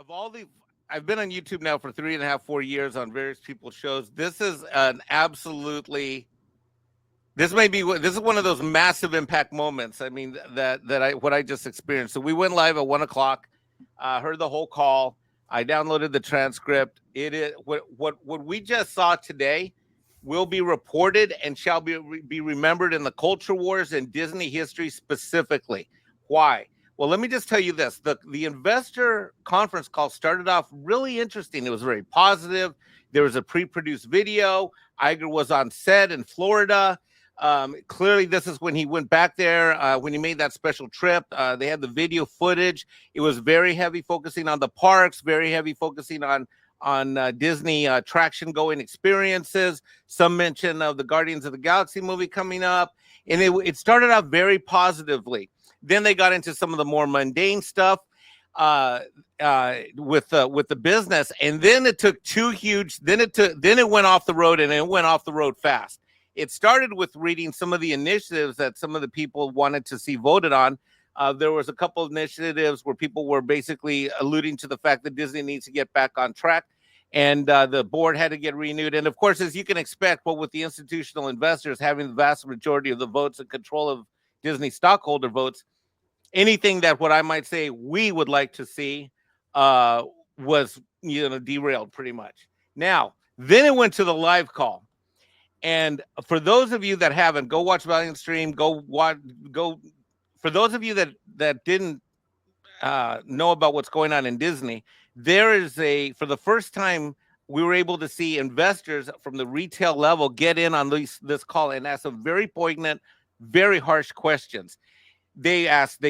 of all the I've been on YouTube now for 3.5, 4 years on various people's shows. This is an absolutely this is one of those massive impact moments. I mean that I what I just experienced. So we went live at 1 o'clock, heard the whole call. I downloaded the transcript. It is what we just saw today will be reported and shall be remembered in the culture wars and Disney history specifically. Why? Well, let me just tell you this. The investor conference call started off really interesting. It was very positive. There was a pre-produced video. Iger was on set in Florida. Clearly, this is when he went back there, when he made that special trip. They had the video footage. It was very heavy focusing on the parks, very heavy focusing on Disney attraction going experiences. Some mention of the Guardians of the Galaxy movie coming up. And it started out very positively. Then they got into some of the more mundane stuff with the business. And then it took then it went off the road, and it went off the road fast. It started with reading some of the initiatives that some of the people wanted to see voted on. There was a couple of initiatives where people were basically alluding to the fact that Disney needs to get back on track, and the board had to get renewed. And of course, as you can expect, with the institutional investors having the vast majority of the votes and control of Disney stockholder votes, anything that what I might say we would like to see was derailed pretty much. Now, then it went to the live call. And for those of you that haven't, go watch Valiant Stream. Go. For those of you that didn't know about what's going on in Disney, there is for the first time, we were able to see investors from the retail level get in on this call and ask some very poignant, very harsh questions. They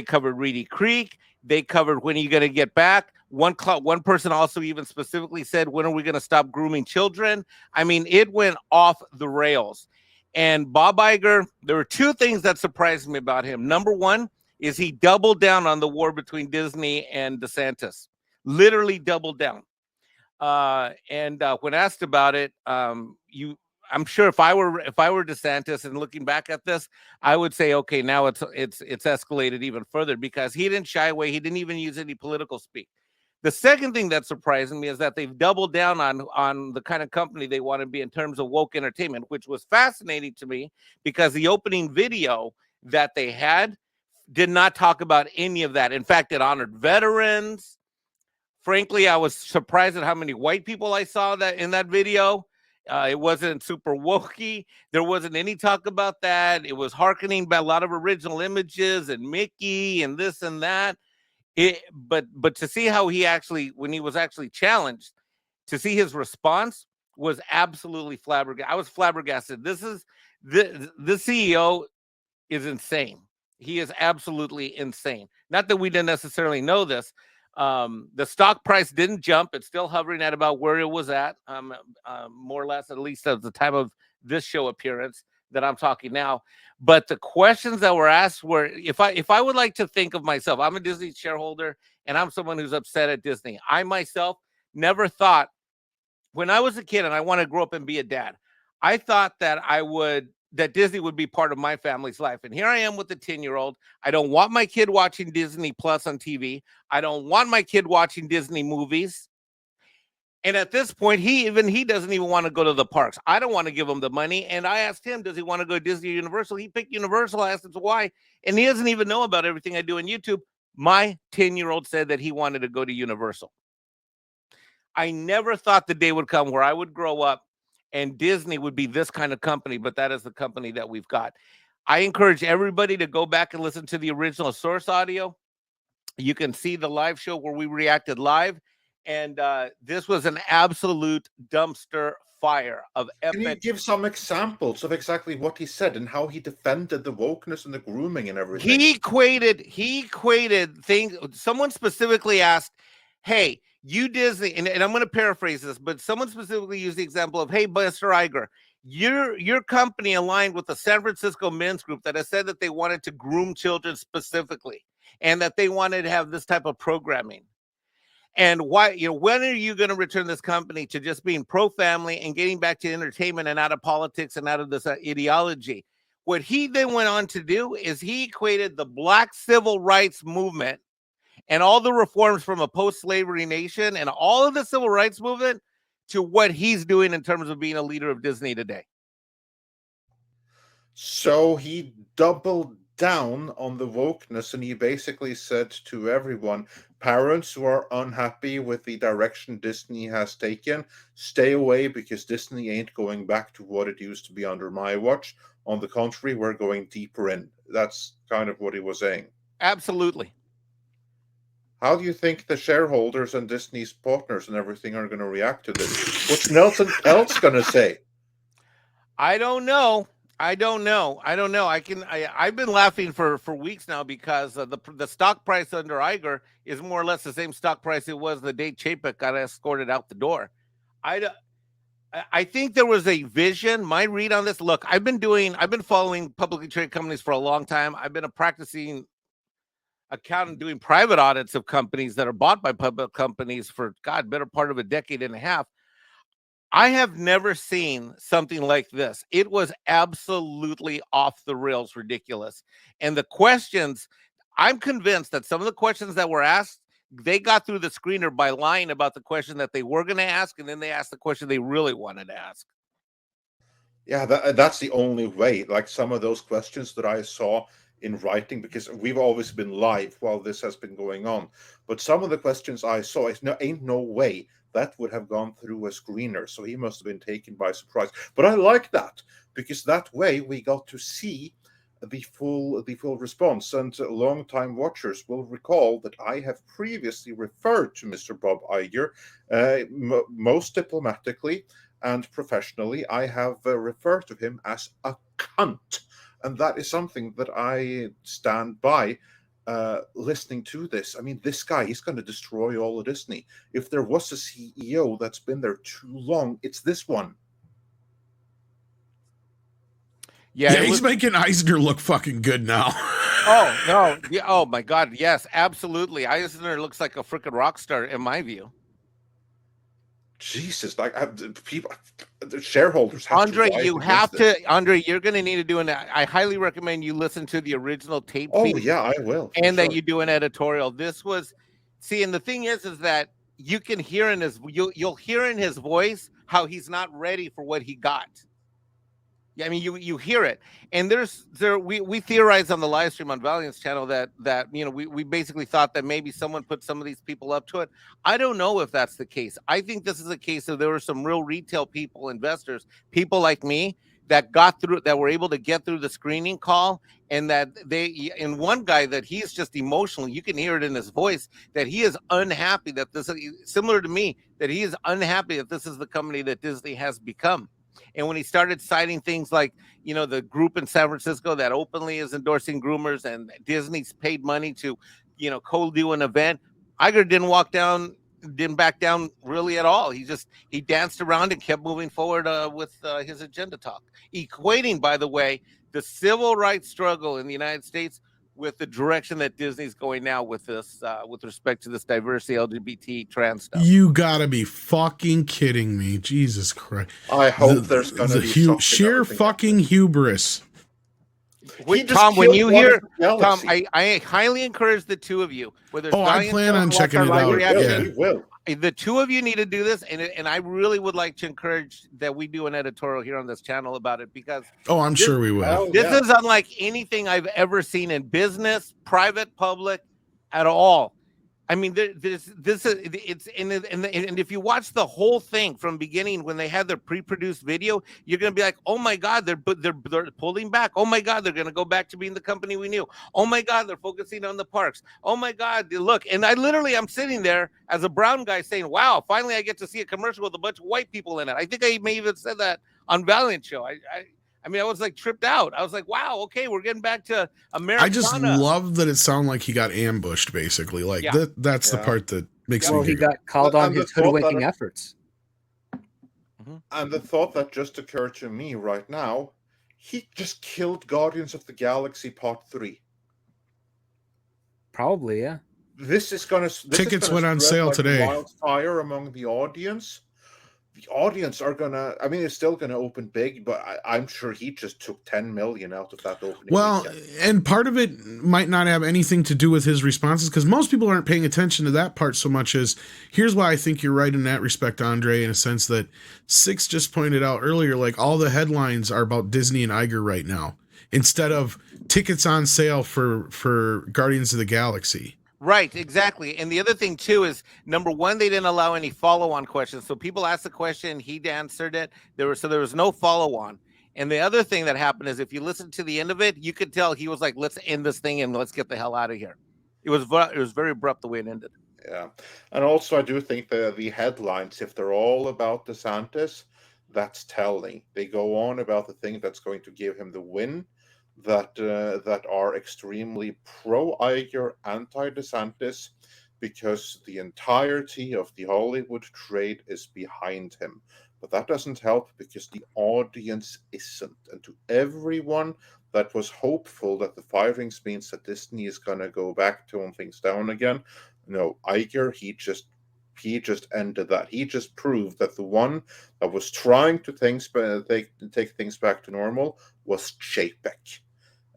covered Reedy Creek. They covered when are you going to get back. One person also even specifically said, when are we going to stop grooming children? I mean, it went off the rails. And Bob Iger, there were two things that surprised me about him. Number one is he doubled down on the war between Disney and DeSantis, literally doubled down. And when asked about it, I'm sure if I were DeSantis and looking back at this, I would say, okay, now it's escalated even further, because he didn't shy away. He didn't even use any political speak. The second thing that's surprising me is that they've doubled down on the kind of company they want to be in terms of woke entertainment, which was fascinating to me, because the opening video that they had did not talk about any of that. In fact, it honored veterans. Frankly, I was surprised at how many white people I saw that in that video. It wasn't super wokey. There wasn't any talk about that. It was hearkening by a lot of original images and Mickey and this and that. But to see how he actually, when he was actually challenged, to see his response was absolutely flabbergasted. I was flabbergasted. The CEO is insane. He is absolutely insane. Not that we didn't necessarily know this. The stock price didn't jump. It's still hovering at about where it was at, more or less, at least at the time of this show appearance that I'm talking now. But the questions that were asked were, if I would like to think of myself, I'm a Disney shareholder and I'm someone who's upset at Disney. I myself never thought, when I was a kid and I wanted to grow up and be a dad, I thought that that Disney would be part of my family's life. And here I am with a 10-year-old. I don't want my kid watching Disney Plus on TV. I don't want my kid watching Disney movies. And at this point, he doesn't even want to go to the parks. I don't want to give him the money. And I asked him, does he want to go to Disney or Universal? He picked Universal. I asked him why. And he doesn't even know about everything I do on YouTube. My 10-year-old said that he wanted to go to Universal. I never thought the day would come where I would grow up and Disney would be this kind of company, but that is the company that we've got. I encourage everybody to go back and listen to the original source audio. You can see the live show where we reacted live. And this was an absolute dumpster fire of epic. Can you give some examples of exactly what he said and how he defended the wokeness and the grooming and everything? He equated things. Someone specifically asked, hey, you Disney, and I'm going to paraphrase this, but someone specifically used the example of, hey, Mr. Iger, your company aligned with the San Francisco Men's Group that has said that they wanted to groom children specifically and that they wanted to have this type of programming. And why, when are you going to return this company to just being pro-family and getting back to entertainment and out of politics and out of this ideology? What he then went on to do is he equated the Black civil rights movement and all the reforms from a post-slavery nation and all of the civil rights movement to what he's doing in terms of being a leader of Disney today. So he doubled down on the wokeness, and he basically said to everyone, parents who are unhappy with the direction Disney has taken, stay away, because Disney ain't going back to what it used to be under my watch. On the contrary, we're going deeper in. That's kind of what he was saying. Absolutely. How do you think the shareholders and Disney's partners and everything are going to react to this? What's Nelson else going to say? I don't know. I've been laughing for weeks now because the stock price under Iger is more or less the same stock price it was the day Chapek got escorted out the door. I think there was a vision. My read on this, look, I've been following publicly traded companies for a long time. I've been a practicing accountant doing private audits of companies that are bought by public companies for, God, better part of a decade and a half. I have never seen something like this. It was absolutely off the rails ridiculous. And the questions, I'm convinced that some of the questions that were asked, they got through the screener by lying about the question that they were going to ask, and then they asked the question they really wanted to ask. Yeah, that's the only way. Like some of those questions that I saw in writing, because we've always been live while this has been going on. But some of the questions I saw, ain't no way that would have gone through a screener. So he must have been taken by surprise. But I like that, because that way we got to see the full response. And long-time watchers will recall that I have previously referred to Mr. Bob Iger most diplomatically and professionally. I have referred to him as a cunt. And that is something that I stand by listening to this. I mean, this guy, he's going to destroy all of Disney. If there was a CEO that's been there too long, it's this one. Yeah, he's making Eisner look fucking good now. Oh, no. Yeah, oh, my God. Yes, absolutely. Eisner looks like a freaking rock star in my view. Jesus, like people, the shareholders have Andre, Andre, you're going to need to do I highly recommend you listen to the original tape. Oh, yeah, I will. And that you do an editorial. This was, and the thing is that you can hear you'll hear in his voice how he's not ready for what he got. Yeah, I mean, you hear it, and we theorized on the live stream on Valiant's channel that we basically thought that maybe someone put some of these people up to it. I don't know if that's the case. I think this is a case of there were some real retail people, investors, people like me that were able to get through the screening call, and that and one guy that he's just emotional. You can hear it in his voice that he is unhappy that this is similar to me, that he is unhappy that this is the company that Disney has become. And when he started citing things like, the group in San Francisco that openly is endorsing groomers and Disney's paid money to, co-do an event, Iger didn't back down really at all. He danced around and kept moving forward with his agenda talk, equating, by the way, the civil rights struggle in the United States with the direction that Disney's going now with this, with respect to this diversity, LGBT, trans stuff. You gotta be fucking kidding me. Jesus Christ. I hope there's gonna be sheer fucking hubris. Tom, when you hear Tom, I highly encourage the two of you. I plan on checking it out. We will. The two of you need to do this, and I really would like to encourage that we do an editorial here on this channel about it, because I'm sure we will. This is unlike anything I've ever seen in business, private, public, at all. I mean, and if you watch the whole thing from beginning, when they had their pre-produced video, you're gonna be like, oh my God, they're pulling back. Oh my God, they're gonna go back to being the company we knew. Oh my God, they're focusing on the parks. Oh my God, look. And I'm sitting there as a brown guy saying, wow, finally I get to see a commercial with a bunch of white people in it. I think I may even said that on Valiant Show. I mean, I was like tripped out. I was like, wow, okay, we're getting back to America. I just love that it sounded like he got ambushed, basically. Like that's the part that makes me. Well, he got called on his hoodwinking efforts. And the thought that just occurred to me right now, he just killed Guardians of the Galaxy Part 3. Probably, yeah. Tickets went on sale today. Wildfire among the audience. the audience are gonna. I mean, it's still gonna open big, but I'm sure he just took 10 million out of that opening. Well, weekend. And part of it might not have anything to do with his responses, because most people aren't paying attention to that part so much as, here's why I think you're right in that respect, Andre, in a sense that Six just pointed out earlier, like all the headlines are about Disney and Iger right now, instead of tickets on sale for Guardians of the Galaxy. Right, exactly. And the other thing too is, number one, they didn't allow any follow-on questions. So people asked the question, he answered it. There was no follow-on. And the other thing that happened is, if you listen to the end of it, you could tell he was like, "Let's end this thing and let's get the hell out of here." It was very abrupt the way it ended. Yeah, and also I do think the headlines, if they're all about DeSantis, that's telling. They go on about the thing that's going to give him the win, that are extremely pro Iger, anti DeSantis, because the entirety of the Hollywood trade is behind him. But that doesn't help because the audience isn't. And to everyone that was hopeful that the firings means that Disney is going to go back, tone things down again, no, Iger, he just ended that. He just proved that the one that was trying to take things back to normal was Chapek.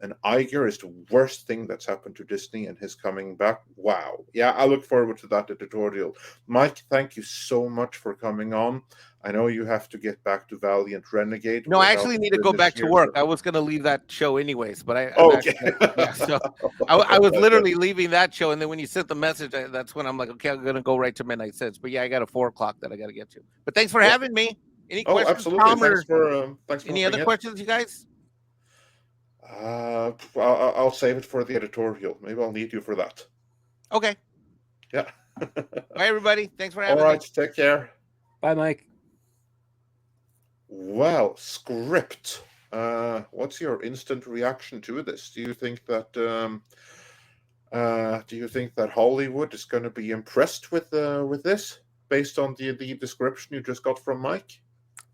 And Iger is the worst thing that's happened to Disney, and his coming back. Wow. Yeah, I look forward to that editorial. Mike, thank you so much for coming on. I know you have to get back to Valiant Renegade. No, I actually need to go back to work. I was going to leave that show anyways, but okay. So I was literally leaving that show, and then when you sent the message, that's when I'm like, okay, I'm going to go right to Midnight Sins. But yeah, I got a 4 o'clock that I got to get to. But thanks for having me. Any questions? Absolutely. Tom, thanks for any other questions, you guys? I'll save it for the editorial. Maybe I'll need you for that. Okay. Yeah. Bye, everybody. Thanks for having me. All right. Take care. Bye, Mike. Well, script. What's your instant reaction to this? Do you think that Hollywood is going to be impressed with this, based on the description you just got from Mike?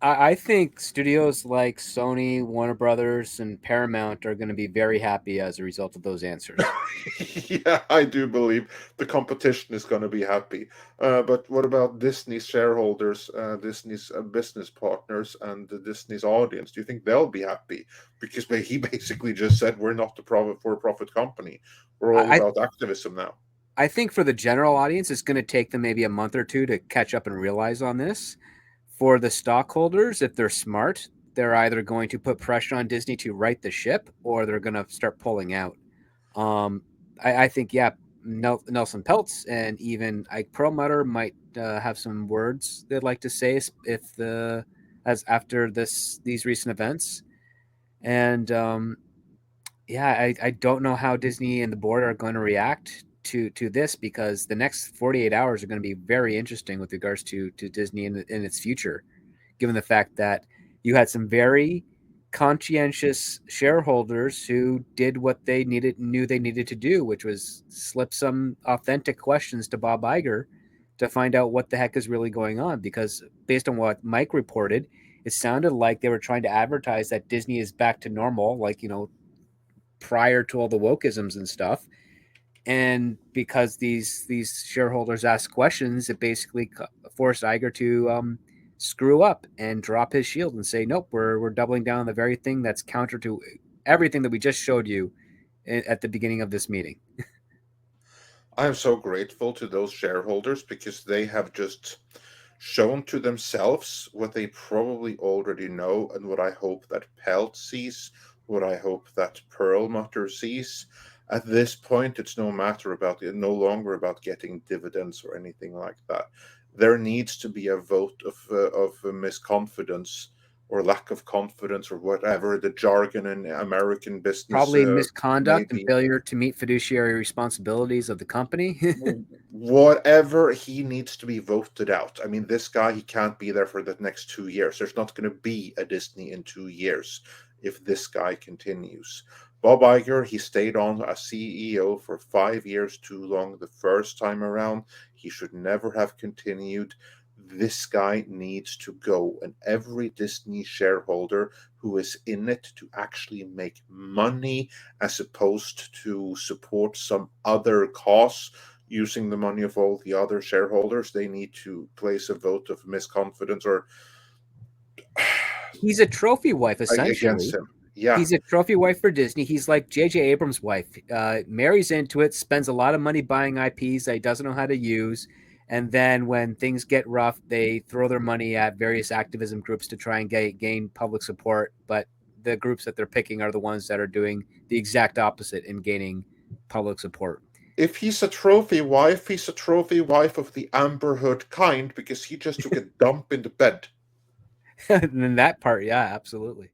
I think studios like Sony, Warner Brothers, and Paramount are going to be very happy as a result of those answers. Yeah, I do believe the competition is going to be happy. But what about Disney's shareholders, Disney's business partners, and Disney's audience? Do you think they'll be happy? Because he basically just said, we're not the for-profit company. We're all about activism now. I think for the general audience, it's going to take them maybe a month or two to catch up and realize on this. For the stockholders, if they're smart, they're either going to put pressure on Disney to right the ship, or they're going to start pulling out. I think, Nelson Peltz and even Ike Perlmutter might have some words they'd like to say after these recent events. And I don't know how Disney and the board are going to react to this, because the next 48 hours are going to be very interesting with regards to Disney and its future, given the fact that you had some very conscientious shareholders who did what they knew they needed to do, which was slip some authentic questions to Bob Iger to find out what the heck is really going on. Because based on what Mike reported, it sounded like they were trying to advertise that Disney is back to normal, like, prior to all the wokeisms and stuff. And because these shareholders asked questions, it basically forced Iger to screw up and drop his shield and say, nope, we're doubling down on the very thing that's counter to everything that we just showed you at the beginning of this meeting. I am so grateful to those shareholders, because they have just shown to themselves what they probably already know, and what I hope that Pelt sees, what I hope that Perlmutter sees. At this point, it's no longer about getting dividends or anything like that. There needs to be a vote of misconfidence, or lack of confidence, or whatever the jargon in American business. Probably misconduct and failure to meet fiduciary responsibilities of the company. Whatever, he needs to be voted out. I mean, this guy, he can't be there for the next 2 years. There's not going to be a Disney in 2 years if this guy continues. Bob Iger, he stayed on as CEO for 5 years too long the first time around. He should never have continued. This guy needs to go, and every Disney shareholder who is in it to actually make money, as opposed to support some other cause, using the money of all the other shareholders, they need to place a vote of misconfidence or He's a trophy wife, essentially. against him. Yeah. He's a trophy wife for Disney. He's like J.J. Abrams' wife. Marries into it, spends a lot of money buying IPs that he doesn't know how to use. And then when things get rough, they throw their money at various activism groups to try and gain public support. But the groups that they're picking are the ones that are doing the exact opposite in gaining public support. If he's a trophy wife, he's a trophy wife of the Amber Heard kind because he just took a dump in the bed. And then that part, yeah, absolutely.